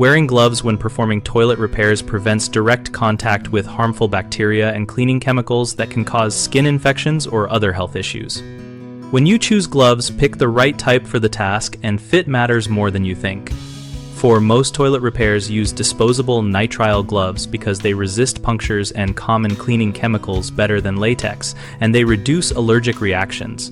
Wearing gloves when performing toilet repairs prevents direct contact with harmful bacteria and cleaning chemicals that can cause skin infections or other health issues. When you choose gloves, pick the right type for the task, and fit matters more than you think. For most toilet repairs, use disposable nitrile gloves because they resist punctures and common cleaning chemicals better than latex, and they reduce allergic reactions.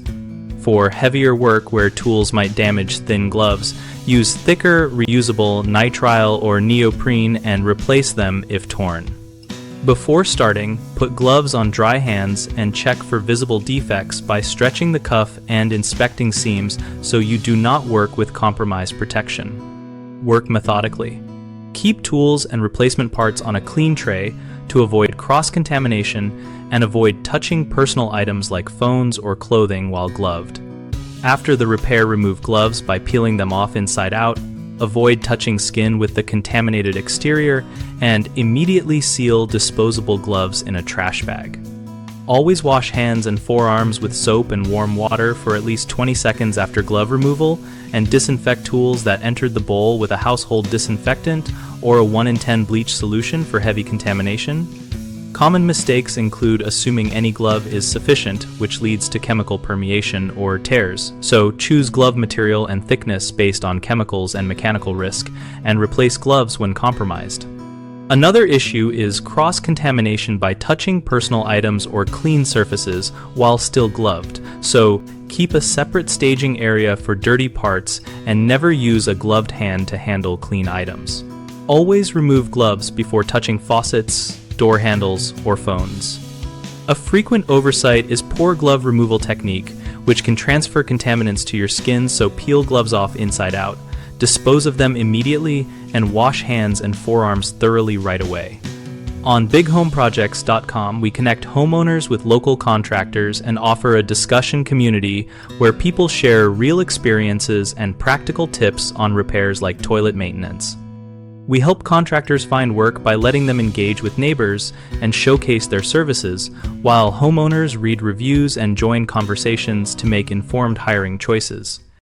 For heavier work where tools might damage thin gloves, use thicker, reusable nitrile or neoprene and replace them if torn. Before starting, put gloves on dry hands and check for visible defects by stretching the cuff and inspecting seams so you do not work with compromised protection. Work methodically. Keep tools and replacement parts on a clean tray to avoid cross-contamination and avoid touching personal items like phones or clothing while gloved. After the repair, remove gloves by peeling them off inside out, avoid touching skin with the contaminated exterior, and immediately seal disposable gloves in a trash bag. Always wash hands and forearms with soap and warm water for at least 20 seconds after glove removal, and disinfect tools that entered the bowl with a household disinfectant or a 1 in 10 bleach solution for heavy contamination. Common mistakes include assuming any glove is sufficient, which leads to chemical permeation or tears. So choose glove material and thickness based on chemicals and mechanical risk, and replace gloves when compromised. Another issue is cross-contamination by touching personal items or clean surfaces while still gloved. So keep a separate staging area for dirty parts and never use a gloved hand to handle clean items. Always remove gloves before touching faucets, door handles, or phones. A frequent oversight is poor glove removal technique, which can transfer contaminants to your skin, so peel gloves off inside out, dispose of them immediately, and wash hands and forearms thoroughly right away. On bighomeprojects.com, we connect homeowners with local contractors and offer a discussion community where people share real experiences and practical tips on repairs like toilet maintenance. We help contractors find work by letting them engage with neighbors and showcase their services, while homeowners read reviews and join conversations to make informed hiring choices.